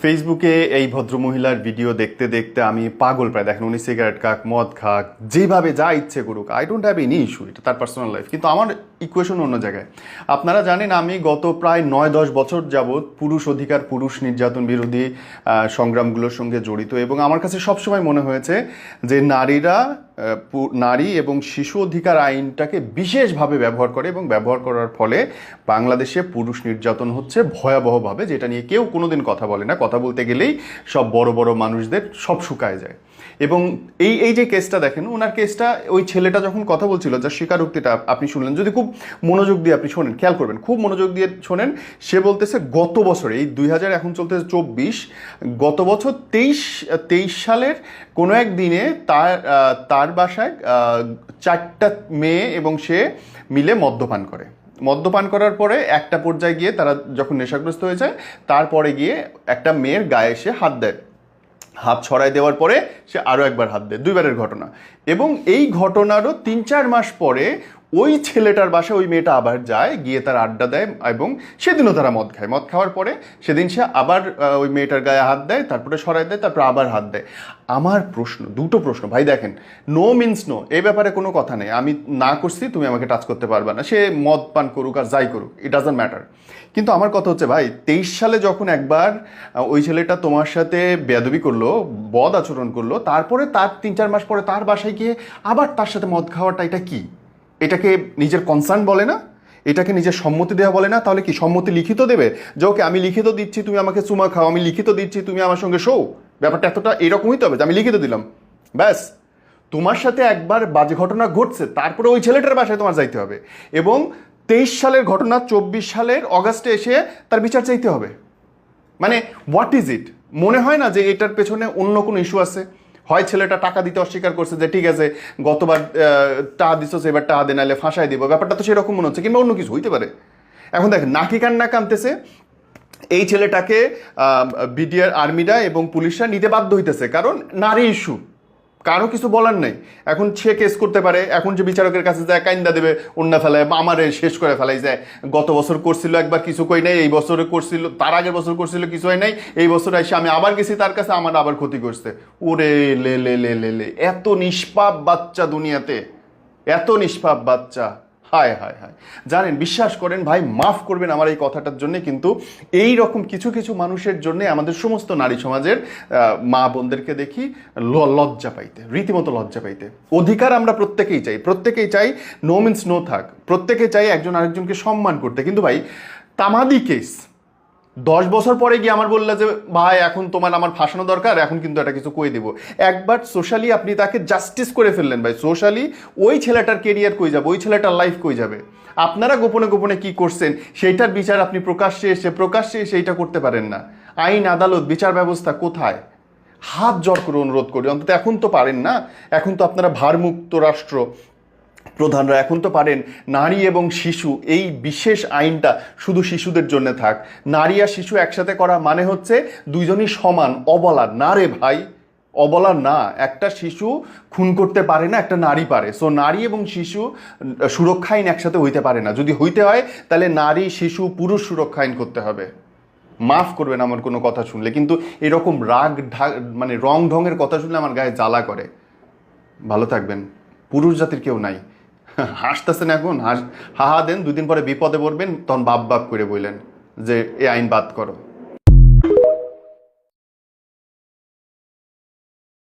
ফেসবুকে এই ভদ্রমহিলার ভিডিও দেখতে দেখতে আমি পাগল প্রায়। দেখেন, উনি সিগারেট খাক, মদ খাক, যেভাবে যা ইচ্ছে করুক, I don't have any issue, এটা তার পার্সোনাল লাইফ। কিন্তু আমার ইকুয়েশন অন্য জায়গায়। আপনারা জানেন আমি গত প্রায় 9-10 বছর যাবৎ পুরুষ অধিকার, পুরুষ নির্যাতন বিরোধী সংগ্রামগুলোর সঙ্গে জড়িত, এবং আমার কাছে সবসময় মনে হয়েছে যে নারী এবং শিশু অধিকার আইনটাকে বিশেষভাবে ব্যবহার করে, এবং ব্যবহার করার ফলে বাংলাদেশে পুরুষ নির্যাতন হচ্ছে ভয়াবহভাবে, যেটা নিয়ে কেউ কোনোদিন কথা বলে না। কথা বলতে গেলেই সব বড় বড় মানুষদের সব শুকায় যায়। এবং এই যে কেসটা দেখেন, ওনার কেসটা, ওই ছেলেটা যখন কথা বলছিল, যার স্বীকারোক্তিটা আপনি শুনলেন, যদি খুব মনোযোগ দিয়ে আপনি শোনেন, খেয়াল করবেন, খুব মনোযোগ দিয়ে শোনেন। সে বলতেছে গত বছর, এই 2000 এখন চলতেছে 24, গত বছর 23 সালের কোনো এক দিনে তার বাসায় 4টা মেয়ে এবং সে মিলে মদ্যপান করে। মদ্যপান করার পরে একটা পর্যায়ে গিয়ে তারা যখন নেশাগ্রস্ত হয়ে যায়, তারপরে গিয়ে একটা মেয়ের গায়ে সে হাত দেয়। হাত ছড়াই দেওয়ার পরে সে আরও একবার হাত দেয়, 2বারের ঘটনা। এবং এই ঘটনারও 3-4 মাস পরে ওই ছেলেটার বাসায় ওই মেয়েটা আবার যায়, গিয়ে তার আড্ডা দেয়, এবং সেদিনও তারা মদ খায়। মদ খাওয়ার পরে সেদিন সে আবার ওই মেয়েটার গায়ে হাত দেয়, তারপরে সরাই দেয়, তারপরে আবার হাত দেয়। আমার প্রশ্ন, দুটো প্রশ্ন ভাই। দেখেন, নো মিন্স নো, এই ব্যাপারে কোনো কথা নেই। আমি না করছি, তুমি আমাকে টাচ করতে পারবে না। সে মদ পান করুক আর যাই করুক, ইট ডাজন্ট ম্যাটার। কিন্তু আমার কথা হচ্ছে ভাই, 23 সালে যখন একবার ওই ছেলেটা তোমার সাথে বেয়াদবি করলো, বদ আচরণ করলো, তারপরে তার 3-4 মাস পরে তার বাসায় গিয়ে আবার তার সাথে মদ খাওয়াটা, এটা কি? এটাকে নিজের কনসার্ন বলে না? এটাকে নিজের সম্মতি দেওয়া বলে না? তাহলে কি সম্মতি লিখিত দেবে যে ওকে আমি লিখিত দিচ্ছি, তুমি আমাকে চুমা খাও, আমি লিখিত দিচ্ছি, তুমি আমার সঙ্গে শো? ব্যাপারটা এতটা এরকমই তো হবে যে আমি লিখিত দিলাম, ব্যাস। তোমার সাথে একবার বাজে ঘটনা ঘটছে, তারপরে ওই ছেলেটার বাসায় তোমার যাইতে হবে, এবং 23 সালের ঘটনা 24 সালের অগাস্টে এসে তার বিচার চাইতে হবে। মানে হোয়াট ইজ ইট? মনে হয় না যে এটার পেছনে অন্য কোনো ইস্যু আছে? হয় ছেলেটা টাকা দিতে অস্বীকার করছে, যে ঠিক আছে গতবার টাকা দিচ্ছ, এবার টাকা দে, নাহলে ফাঁসাই দিব, ব্যাপারটা তো সেরকম মনে হচ্ছে, কিংবা অন্য কিছু হইতে পারে। এখন দেখেন, নাকি কান্না কানতেছে, এই ছেলেটাকে বিডিআর, আর্মিরা এবং পুলিশরা নিতে বাধ্য হইতেছে, কারণ নারী ইস্যু, কারো কিছু বলার নেই। এখন সে কেস করতে পারে, এখন যে বিচারকের কাছে যায় কাইন্দা দেবে, অন্য ফেলায়, আমারে শেষ করে ফেলাই যায়। গত বছর করছিল একবার, কিছু কই নাই, এই বছরে করছিল, তার আগের বছর করছিল, কিছু হয় নাই, এই বছর এসে আমি আবার গেছি তার কাছে, আমার আবার ক্ষতি করছে। ওরে লে লে লে লে লে, এত নিষ্পাপ বাচ্চা দুনিয়াতে, এত নিষ্পাপ বাচ্চা, হায় হায় হায়। জানেন, বিশ্বাস করেন ভাই, মাফ করবেন আমার এই কথাটার জন্য, কিন্তু এই রকম কিছু কিছু মানুষের জন্য আমাদের সমস্ত নারী সমাজের মা বোনদেরকে দেখি লজ্জা পাইতে, রীতিমতো লজ্জা পাইতে। অধিকার আমরা প্রত্যেকেই চাই, নো মিন্স নো থাক, প্রত্যেকেই চাই একজন আরেকজনকে সম্মান করতে। কিন্তু ভাই, তামাদি কেস 10 বছর পরে গিয়ে আমার বললে যে ভাই এখন তোমার আমার ফাঁসানো দরকার, এখন কিন্তু এটা কিছু কই দেবো। একবার সোশ্যালি আপনি তাকে জাস্টিস করে ফেললেন ভাই, সোশ্যালি ওই ছেলেটার কেরিয়ার কই যাবে, ওই ছেলেটার লাইফ কই যাবে? আপনারা গোপনে গোপনে কি করছেন সেইটার বিচার আপনি প্রকাশ্যে এসে সেইটা করতে পারেন না। আইন, আদালত, বিচার ব্যবস্থা কোথায়? হাত জোড় করে অনুরোধ করি, অন্তত এখন তো পারেন না। এখন তো আপনারা ভারমুক্ত রাষ্ট্র প্রধানরা, এখন তো পারেন। নারী এবং শিশু, এই বিশেষ আইনটা শুধু শিশুদের জন্য থাক। নারী আর শিশু একসাথে করা মানে হচ্ছে দুইজনই সমান। অবলা না রে ভাই, অবলা না। একটা শিশু খুন করতে পারে না, একটা নারী পারে। সো নারী এবং শিশু সুরক্ষা আইন একসাথে হইতে পারে না। যদি হইতে হয় তাহলে নারী, শিশু, পুরুষ সুরক্ষা আইন করতে হবে। মাফ করবেন আমার কোনো কথা শুনলে, কিন্তু এরকম মানে রং ঢঙের কথা শুনলে আমার গায়ে জ্বালা করে। ভালো থাকবেন। পুরুষ জাতির কেউ নাই। হাসতেছেন এখন, হাহা দেন, 2 দিন পরে বিপদে পড়বেন, তখন বাপ বাপ করে বললেন যে এ আইন বাদ করো।